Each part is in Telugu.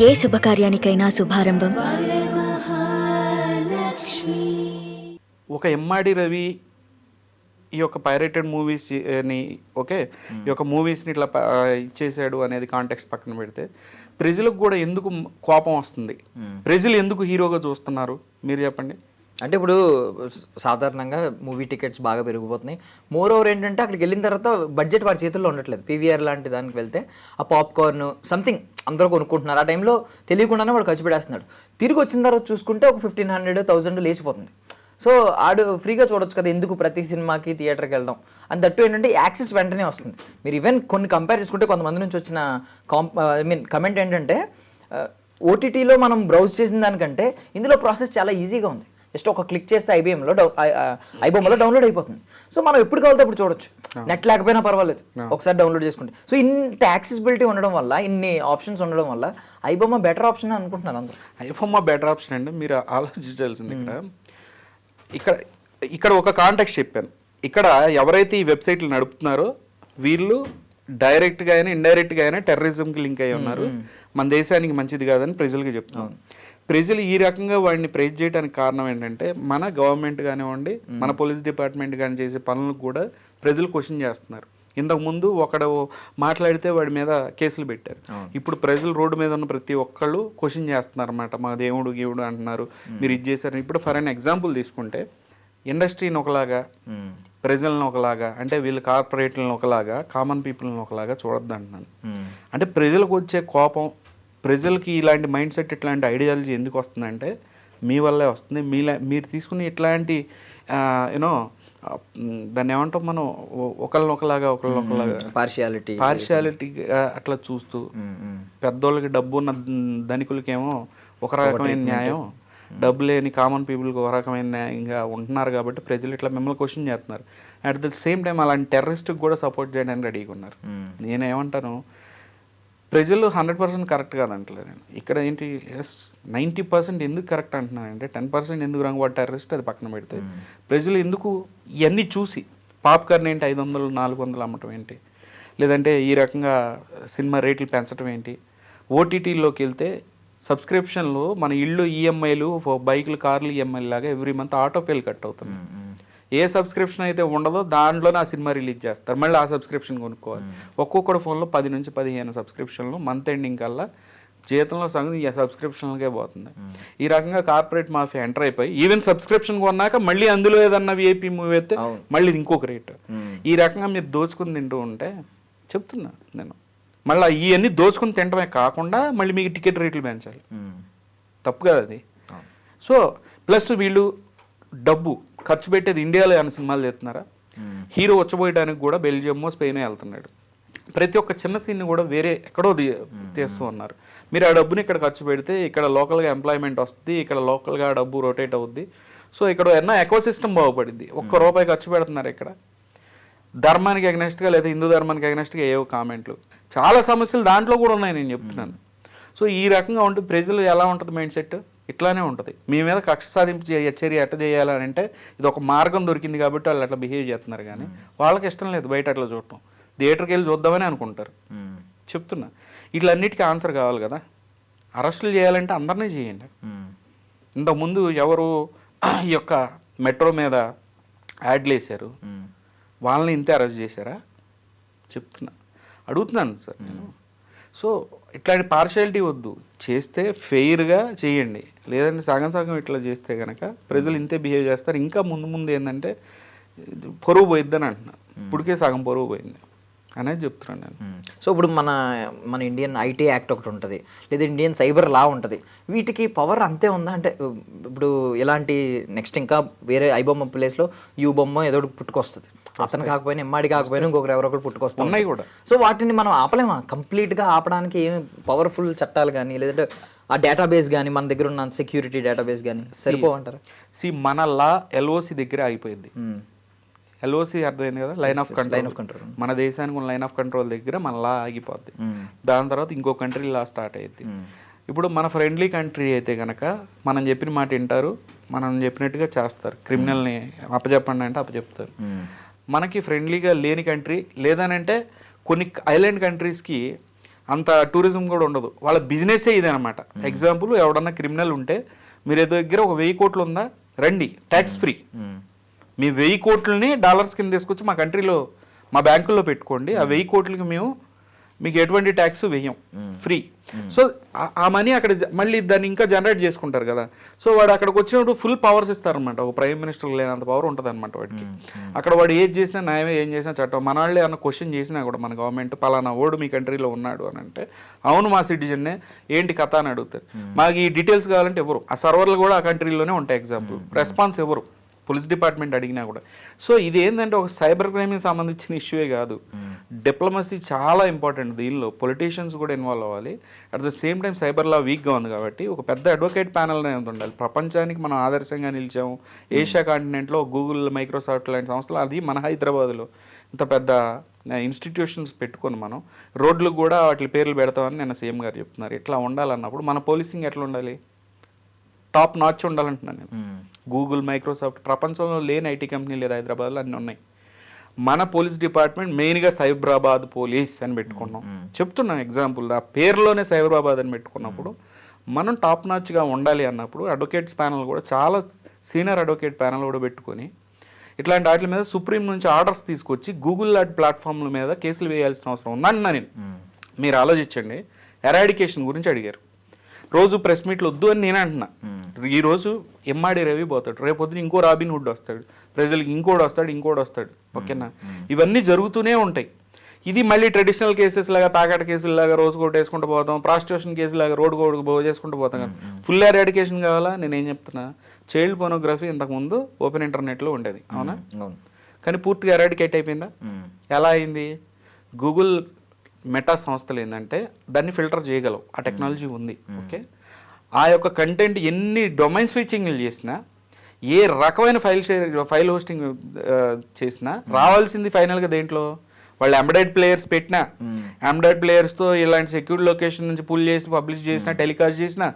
ఏ శుభకార్యానికైనా శుభారంభం. ఒక ఎమ్మాడి రవి ఈ యొక్క పైరేటెడ్ మూవీస్ ని ఓకే ఈ యొక్క మూవీస్ని ఇట్లా ఇచ్చేసాడు అనేది కాంటెక్స్ట్ పక్కన పెడితే ప్రజలకు కూడా ఎందుకు కోపం వస్తుంది, ప్రజలు ఎందుకు హీరోగా చూస్తున్నారు మీరు చెప్పండి. అంటే ఇప్పుడు సాధారణంగా మూవీ టికెట్స్ బాగా పెరిగిపోతున్నాయి. మోర్ ఓవర్ ఏంటంటే అక్కడికి వెళ్ళిన తర్వాత బడ్జెట్ వాడి చేతుల్లో ఉండట్లేదు. పీవీఆర్ లాంటి దానికి వెళ్తే ఆ పాప్కార్న్ సంథింగ్ అందరూ కొనుక్కుంటున్నారు. ఆ టైంలో తెలియకుండానే వాడు ఖర్చు పెడేస్తున్నాడు. తిరిగి వచ్చిన తర్వాత చూసుకుంటే ఒక 1500, 1000 లేచిపోతుంది. సో ఆడు ఫ్రీగా చూడొచ్చు కదా, ఎందుకు ప్రతి సినిమాకి థియేటర్కి వెళ్ళడం అని. దట్టు ఏంటంటే యాక్సెస్ వెంటనే వస్తుంది. మీరు ఈవెన్ కొన్ని కంపేర్ చేసుకుంటే కొంతమంది నుంచి వచ్చిన కమెంట్ ఏంటంటే ఓటీటీలో మనం బ్రౌజ్ చేసిన దానికంటే ఇందులో ప్రాసెస్ చాలా ఈజీగా ఉంది. జస్ట్ ఒక క్లిక్ చేస్తే ఐబొమ్మలో డౌన్లోడ్ అయిపోతుంది. సో మనం ఎప్పుడు కావాలితే అప్పుడు చూడొచ్చు, నెట్ లేకపోయినా పర్వాలేదు, ఒకసారి డౌన్లోడ్ చేసుకుంటే. సో ఇంత యాక్సెసిబిలిటీ ఉండడం వల్ల, ఇన్ని ఆప్షన్స్ ఉండడం వల్ల ఐబొమ్మ బెటర్ ఆప్షన్ అనుకుంటున్నారు అందరూ. ఐబొమ్మ బెటర్ ఆప్షన్ అండి. మీరు ఆలోచించాల్సింది ఇక్కడ ఒక కాంటాక్ట్ చెప్పాను. ఇక్కడ ఎవరైతే ఈ వెబ్సైట్లు నడుపుతున్నారో వీళ్ళు డైరెక్ట్గా అయినా ఇండైరెక్ట్గా అయినా టెర్రరిజంకి లింక్ అయి ఉన్నారు. మన దేశానికి మంచిది కాదని ప్రజలకి చెప్తున్నాను. ప్రజలు ఈ రకంగా వాడిని ప్రైజ్ చేయడానికి కారణం ఏంటంటే మన గవర్నమెంట్ కానివ్వండి, మన పోలీస్ డిపార్ట్మెంట్ కానీ చేసే పనులకు కూడా ప్రజలు క్వశ్చన్ చేస్తున్నారు. ఇంతకుముందు ఒకడు మాట్లాడితే వాడి మీద కేసులు పెట్టారు. ఇప్పుడు ప్రజలు రోడ్డు మీద ఉన్న ప్రతి ఒక్కళ్ళు క్వశ్చన్ చేస్తున్నారు అన్నమాట. మా దేవుడు గీవుడు అంటున్నారు, మీరు ఇది చేశారు. ఇప్పుడు ఫర్ అన్ ఎగ్జాంపుల్ తీసుకుంటే ఇండస్ట్రీని ఒకలాగా, ప్రజలను ఒకలాగా, అంటే వీళ్ళు కార్పొరేట్లను ఒకలాగా, కామన్ పీపుల్ని ఒకలాగా చూడొద్దు అంటున్నాను. అంటే ప్రజలకు వచ్చే కోపం, ప్రజలకి ఇలాంటి మైండ్ సెట్, ఇట్లాంటి ఐడియాలజీ ఎందుకు వస్తుందంటే మీ వల్లే వస్తుంది. మీరు తీసుకుని ఇట్లాంటి యూనో దాన్ని ఏమంటాం మనం, ఒకళ్ళనొకలాగా పార్షియాలిటీ అట్లా చూస్తూ, పెద్దోళ్ళకి డబ్బు ఉన్న ధనికులకేమో ఒక రకమైన న్యాయం, డబ్బు లేని కామన్ పీపుల్కి ఒక రకమైన న్యాయంగా ఉంటున్నారు. కాబట్టి ప్రజలు ఇట్లా మిమ్మల్ని క్వశ్చన్ చేస్తున్నారు. అట్ ద సేమ్ టైం అలాంటి టెర్రరిస్ట్కి కూడా సపోర్ట్ చేయడానికి రెడీగా ఉన్నారు. నేనేమంటాను, ప్రజలు 100% కరెక్ట్ కాదంటలేదు నేను. ఇక్కడ ఏంటి 90% ఎందుకు కరెక్ట్ అంటున్నానంటే 10% ఎందుకు రాంగ్, వాడు టెర్రరిస్ట్ అది పక్కన పెడితే ప్రజలు ఎందుకు ఇవన్నీ చూసి పాప్కార్న్ ఏంటి 500, 400 అమ్మటం ఏంటి, లేదంటే ఈ రకంగా సినిమా రేట్లు పెంచడం ఏంటి. ఓటీటీలోకి వెళ్తే సబ్స్క్రిప్షన్లు మన ఇళ్ళు ఈఎంఐలు, బైకులు, కార్లు ఈఎంఐలు లాగా ఎవ్రీ మంత్ ఆటోపేలు కట్ అవుతుంది. ఏ సబ్స్క్రిప్షన్ అయితే ఉండదో దాంట్లోనే ఆ సినిమా రిలీజ్ చేస్తారు, మళ్ళీ ఆ సబ్స్క్రిప్షన్ కొనుక్కోవాలి. ఒక్కొక్కటి ఫోన్లో 10 నుంచి 15 సబ్స్క్రిప్షన్లు మంత్ ఎండింగ్ కల్లా జీతంలో సగం ఈ సబ్స్క్రిప్షన్లకే పోతుంది. ఈ రకంగా కార్పొరేట్ మాఫియా ఎంటర్ అయిపోయి ఈవెన్ సబ్స్క్రిప్షన్ కొన్నాక మళ్ళీ అందులో ఏదన్నా విఐపి మూవీ అయితే మళ్ళీ ఇంకొక రేటు. ఈ రకంగా మీరు దోచుకుని తింటూ ఉంటే చెప్తున్నా నేను, మళ్ళీ ఇవన్నీ దోచుకుని తినడమే కాకుండా మళ్ళీ మీకు టికెట్ రేట్లు పెంచాలి. తప్పు కదా అది. సో ప్లస్ వీళ్ళు డబ్బు ఖర్చు పెట్టేది ఇండియాలో ఏమైనా సినిమాలు చేస్తున్నారా? హీరో వచ్చబోయడానికి కూడా బెల్జియమో స్పెయిన్ వెళ్తున్నాడు. ప్రతి ఒక్క చిన్న సీన్ని కూడా వేరే ఎక్కడో తీస్తూ ఉన్నారు. మీరు ఆ డబ్బుని ఇక్కడ ఖర్చు పెడితే ఇక్కడ లోకల్గా ఎంప్లాయ్మెంట్ వస్తుంది, ఇక్కడ లోకల్గా డబ్బు రొటేట్ అవుద్ది. సో ఇక్కడ ఎన్నో ఎకో సిస్టమ్ బాగుపడింది. ₹1 ఖర్చు పెడుతున్నారు ఇక్కడ. ధర్మానికి అగ్నెస్ట్గా లేదా హిందూ ధర్మానికి అగ్నెస్ట్గా ఏవో కామెంట్లు, చాలా సమస్యలు దాంట్లో కూడా ఉన్నాయి నేను చెప్తున్నాను. సో ఈ రకంగా ఉంటే ప్రజలు ఎలా ఉంటుంది మైండ్ సెట్ ఇట్లానే ఉంటుంది. మీ మీద కక్ష సాధింపు చర్య ఎట్లా చేయాలని అంటే ఇది ఒక మార్గం దొరికింది కాబట్టి వాళ్ళు అట్లా బిహేవ్ చేస్తున్నారు. కానీ వాళ్ళకి ఇష్టం లేదు బయట అట్లా చూడటం, థియేటర్కి వెళ్ళి చూద్దామని అనుకుంటారు. చెప్తున్నా, వీటిలన్నిటికీ ఆన్సర్ కావాలి కదా. అరెస్టులు చేయాలంటే అందరినీ చేయండి. ఇంతకుముందు ఎవరు ఈ యొక్క మెట్రో మీద యాడ్లు వేశారు, వాళ్ళని ఇంతే అరెస్ట్ చేశారా? చెప్తున్నా, అడుగుతున్నాను సార్ నేను. సో ఇట్లాంటి పార్షియాలిటీ వద్దు, చేస్తే ఫెయిర్గా చేయండి. లేదంటే సగం ఇట్లా చేస్తే కనుక ప్రజలు ఇంతే బిహేవ్ చేస్తారు. ఇంకా ముందు ఏంటంటే పొరుగు పోయిద్దని అంటున్నా. ఇప్పటికే సగం పొరుగు పోయింది అనేది చెప్తున్నాను నేను. సో ఇప్పుడు మన ఇండియన్ ఐటీ యాక్ట్ ఒకటి ఉంటుంది, లేదా ఇండియన్ సైబర్ లా ఉంటుంది. వీటికి పవర్ అంతే ఉందా? అంటే ఇప్పుడు ఇలాంటి నెక్స్ట్ ఇంకా వేరే ఐబొమ్మ ప్లేస్లో యూ బొమ్మ ఏదో పుట్టుకొస్తుంది, అతను కాకపోయినా ఎమ్మాడి కాకపోయినా ఇంకొకరు ఎవరొకరు పుట్టుకొస్తారు ఉన్నాయి కూడా. సో వాటిని మనం ఆపలేమా? కంప్లీట్గా ఆపడానికి ఏమి పవర్ఫుల్ చట్టాలు కానీ లేదంటే ఆ డేటాబేస్ కానీ మన దగ్గర ఉన్న సెక్యూరిటీ డేటాబేస్ కానీ సరిపోవంటారు? మన లా ఎల్ఓసి దగ్గర ఆగిపోయింది. ఎల్ఓసి అర్థమైంది కదా, లైన్ ఆఫ్ కంట్రోల్. మన దేశానికి ఉన్న లైన్ ఆఫ్ కంట్రోల్ దగ్గర మన లా ఆగిపోద్ది. దాని తర్వాత ఇంకో కంట్రీ లా స్టార్ట్ అయ్యింది. ఇప్పుడు మన ఫ్రెండ్లీ కంట్రీ అయితే కనుక మనం చెప్పిన మాట వింటారు, మనం చెప్పినట్టుగా చేస్తారు. క్రిమినల్ని అప్పచెప్పండి అంటే అప్పచెప్తారు. మనకి ఫ్రెండ్లీగా లేని కంట్రీ లేదనంటే కొన్ని ఐలాండ్ కంట్రీస్కి అంత టూరిజం కూడా ఉండదు. వాళ్ళ బిజినెస్సే ఇదే అనమాట. ఎగ్జాంపుల్, ఎవడన్నా క్రిమినల్ ఉంటే మీరు దగ్గర ఒక 1000 కోట్లు ఉందా, రండి ట్యాక్స్ ఫ్రీ. మీ 1000 కోట్లని డాలర్స్ కింద తీసుకొచ్చి మా కంట్రీలో మా బ్యాంకుల్లో పెట్టుకోండి. ఆ 1000 కోట్లకి మేము మీకు ఎటువంటి ట్యాక్స్ వేయం, ఫ్రీ. సో ఆ మనీ అక్కడ మళ్ళీ దాన్ని ఇంకా జనరేట్ చేసుకుంటారు కదా. సో వాడు అక్కడికి వచ్చినప్పుడు ఫుల్ పవర్స్ ఇస్తారనమాట. ఒక ప్రైమ్ మినిస్టర్ లేనంత పవర్ ఉంటుంది అనమాట వాడికి. అక్కడ వాడు ఏది చేసినా న్యాయమే, ఏం చేసినా చట్టం. మన వాళ్ళే అన్న క్వశ్చన్ చేసినా కూడా మన గవర్నమెంట్ పలానా ఓడు మీ కంట్రీలో ఉన్నాడు అని అంటే, అవును మా సిటిజన్నే, ఏంటి కథ అని అడుగుతారు. మాకు ఈ డీటెయిల్స్ కావాలంటే ఎవరు, ఆ సర్వర్లు కూడా ఆ కంట్రీలోనే ఉంటాయి. ఎగ్జాంపుల్, రెస్పాన్స్ ఎవరు, పోలీస్ డిపార్ట్మెంట్ అడిగినా కూడా. సో ఇది ఏంటంటే ఒక సైబర్ క్రైమ్కి సంబంధించిన ఇష్యూవే కాదు, డిప్లొమసీ చాలా ఇంపార్టెంట్. దీనిలో పొలిటీషియన్స్ కూడా ఇన్వాల్వ్ అవ్వాలి. At the same time cyber law వీక్గా ఉంది కాబట్టి ఒక పెద్ద అడ్వకేట్ ప్యానల్ అనేది ఉండాలి. ప్రపంచానికి మనం ఆదర్శంగా నిలిచాము. ఏషియా కాంటినెంట్లో గూగుల్, మైక్రోసాఫ్ట్ లాంటి సంస్థలు, అది మన హైదరాబాద్లో ఇంత పెద్ద ఇన్స్టిట్యూషన్స్ పెట్టుకొని మనం రోడ్లకు కూడా వాటి పేర్లు పెడతామని నిన్న సీఎం గారు చెప్తున్నారు. ఇట్లా ఉండాలన్నప్పుడు మన పోలీసింగ్ ఎట్లా ఉండాలి, టాప్ నాచ్ ఉండాలంటున్నాను నేను. గూగుల్, మైక్రోసాఫ్ట్ ప్రపంచంలో లేని ఐటీ కంపెనీ లేదు, హైదరాబాద్లో అన్నీ ఉన్నాయి. మన పోలీస్ డిపార్ట్మెంట్ మెయిన్గా సైబరాబాద్ పోలీస్ అని పెట్టుకున్నాం. చెప్తున్నాను ఎగ్జాంపుల్, ఆ పేరులోనే సైబరాబాద్ అని పెట్టుకున్నప్పుడు మనం టాప్ నాచ్గా ఉండాలి అన్నప్పుడు అడ్వకేట్స్ ప్యానల్ కూడా చాలా సీనియర్ అడ్వకేట్ ప్యానల్ కూడా పెట్టుకొని ఇట్లాంటి వాటి మీద సుప్రీం నుంచి ఆర్డర్స్ తీసుకొచ్చి గూగుల్ లాంటి ప్లాట్ఫామ్ల మీద కేసులు వేయాల్సిన అవసరం ఉందన్నా నేను. మీరు ఆలోచించండి. ఎరాడికేషన్ గురించి అడిగారు, రోజు ప్రెస్ మీట్లు వద్దు అని నేను అంటున్నా. ఈరోజు ఎంఆర్డి రవి పోతాడు, రేపు పొద్దున ఇంకో రాబిన్ హుడ్ వస్తాడు, ప్రజలకు ఇంకోటి వస్తాడు. ఓకేనా, ఇవన్నీ జరుగుతూనే ఉంటాయి. ఇది మళ్ళీ ట్రెడిషనల్ కేసెస్ లాగా, ప్యాకెట్ కేసులు లాగా రోజు కోటి వేసుకుంటూ పోతాం, ప్రాస్టిట్యూషన్ కేసు లాగా రోడ్డు కోడుకు చేసుకుంటూ పోతాం కదా. ఫుల్ ఎరాడికేషన్ కావాలా? నేనేం చెప్తున్నా, చైల్డ్ పోర్నోగ్రఫీ ఇంతకుముందు ఓపెన్ ఇంటర్నెట్లో ఉండేది, అవునా? కానీ పూర్తిగా ఎరాడికేట్ అయిపోయిందా? ఎలా అయింది? గూగుల్, మెటా సంస్థలు ఏంటంటే దాన్ని ఫిల్టర్ చేయగలవు, ఆ టెక్నాలజీ ఉంది. ఓకే, ఆ యొక్క కంటెంట్ ఎన్ని డొమైన్ స్విచ్చింగ్లు చేసినా, ఏ రకమైన ఫైల్ హోస్టింగ్ చేసినా రావాల్సింది ఫైనల్గా దేంట్లో, వాళ్ళు ఎంబెడెడ్ ప్లేయర్స్ పెట్టినా, ఎంబెడెడ్ ప్లేయర్స్తో ఇలాంటి సెక్యూర్డ్ లొకేషన్ నుంచి పుల్ చేసి పబ్లిష్ చేసినా, టెలికాస్ట్ చేసినా,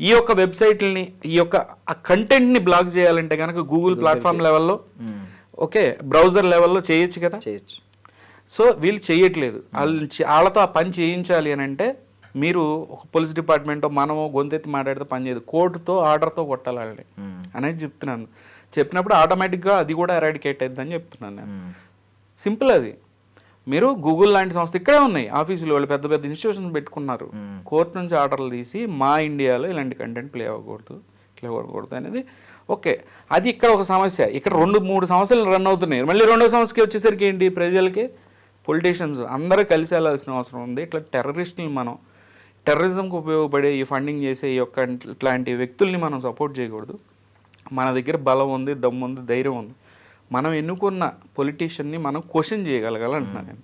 ఈ యొక్క వెబ్సైట్లని, ఈ యొక్క ఆ కంటెంట్ని బ్లాక్ చేయాలంటే కనుక గూగుల్ ప్లాట్ఫామ్ లెవెల్లో, ఓకే, బ్రౌజర్ లెవెల్లో చేయొచ్చు కదా. చేయొచ్చు. సో వీళ్ళు చేయట్లేదు. వాళ్ళతో ఆ పని చేయించాలి అని అంటే మీరు ఒక పోలీస్ డిపార్ట్మెంట్ మనము గొంతెత్తి మాట్లాడితే పని చేయదు, కోర్టుతో ఆర్డర్తో కొట్టాలి అనేది చెప్తున్నాను. చెప్పినప్పుడు ఆటోమేటిక్గా అది కూడా ఎరాడికేట్ అవుతుందని చెప్తున్నాను నేను. సింపుల్ అది. మీరు గూగుల్ లాంటి సంస్థ ఇక్కడే ఉన్నాయి, ఆఫీసులు వాళ్ళు పెద్ద పెద్ద ఇన్స్టిట్యూషన్స్ పెట్టుకున్నారు. కోర్టు నుంచి ఆర్డర్లు తీసి మా ఇండియాలో ఇలాంటి కంటెంట్ ప్లే అవ్వకూడదు, ఇట్లా అవ్వకూడదు అనేది. ఓకే, అది ఇక్కడ ఒక సమస్య. ఇక్కడ 2-3 సంవత్సరాలు రన్ అవుతున్నాయి. మళ్ళీ 2వ సంవత్సరాలకి వచ్చేసరికి ఏంటి, ప్రజలకి, పొలిటీషియన్స్ అందరూ కలిసి వెళ్ళాల్సిన అవసరం ఉంది. ఇట్లా టెర్రరిస్టులు, మనం టెర్రరిజంకి ఉపయోగపడే ఈ ఫండింగ్ చేసే ఈ యొక్క ఇట్లాంటి వ్యక్తుల్ని మనం సపోర్ట్ చేయకూడదు. మన దగ్గర బలం ఉంది, దమ్ము ఉంది, ధైర్యం ఉంది. మనం ఎన్నుకున్న పొలిటీషియన్ని మనం క్వశ్చన్ చేయగలగాలంటున్నాను నేను.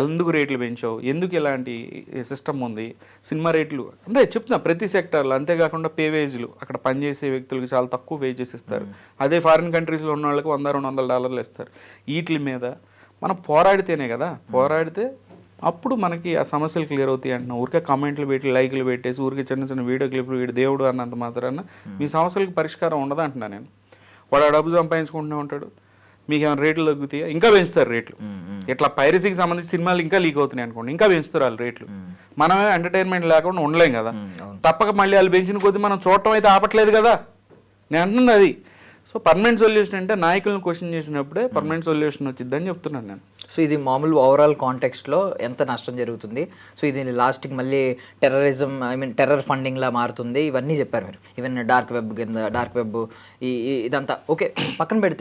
ఎందుకు రేట్లు పెంచావు, ఎందుకు ఇలాంటి సిస్టమ్ ఉంది, సినిమా రేట్లు అంటే చెప్తున్నా ప్రతి సెక్టర్లో. అంతేకాకుండా పేవేజ్లు, అక్కడ పనిచేసే వ్యక్తులకు చాలా తక్కువ వేజెస్ ఇస్తారు. అదే ఫారిన్ కంట్రీస్లో ఉన్న వాళ్ళకి $100-200 ఇస్తారు. వీటి మీద మనం పోరాడితేనే కదా, పోరాడితే అప్పుడు మనకి ఆ సమస్యలు క్లియర్ అవుతాయి అంటున్నా. ఊరికే కామెంట్లు పెట్టి, లైక్లు పెట్టేసి, ఊరికే చిన్న చిన్న వీడియో క్లిప్లు, వీడి దేవుడు అన్నంత మాత్రాన మీ సమస్యలకు పరిష్కారం ఉండదు అంటున్నా నేను. వాడు ఆ డబ్బు సంపాదించుకుంటూనే ఉంటాడు, మీకు ఏమైనా రేట్లు తగ్గుతాయా? ఇంకా పెంచుతారు రేట్లు. ఇట్లా పైరసీకి సంబంధించి సినిమాలు ఇంకా లీక్ అవుతున్నాయి అనుకోండి, ఇంకా పెంచుతారు వాళ్ళు రేట్లు. మనమే ఎంటర్టైన్మెంట్ లేకుండా ఉండలేం కదా. తప్పక మళ్ళీ వాళ్ళు పెంచిన కొద్దీ మనం చూడటం అయితే ఆపట్లేదు కదా, నేను అంటున్నది అది. సో పర్మనెంట్ సొల్యూషన్ అంటే నాయకులను క్వశ్చన్ చేసినప్పుడే పర్మనెంట్ సొల్యూషన్ వచ్చిందని చెప్తున్నాను నేను. సో ఇది మామూలు ఓవరాల్ కాంటెక్స్ట్లో ఎంత నష్టం జరుగుతుంది, సో ఇది లాస్ట్కి మళ్ళీ టెర్రరిజం, టెర్రర్ ఫండింగ్లా మారుతుంది, ఇవన్నీ చెప్పారు మీరు. ఈవెన్ డార్క్ వెబ్ కింద, డార్క్ వెబ్ ఇదంతా ఓకే పక్కన పెడితే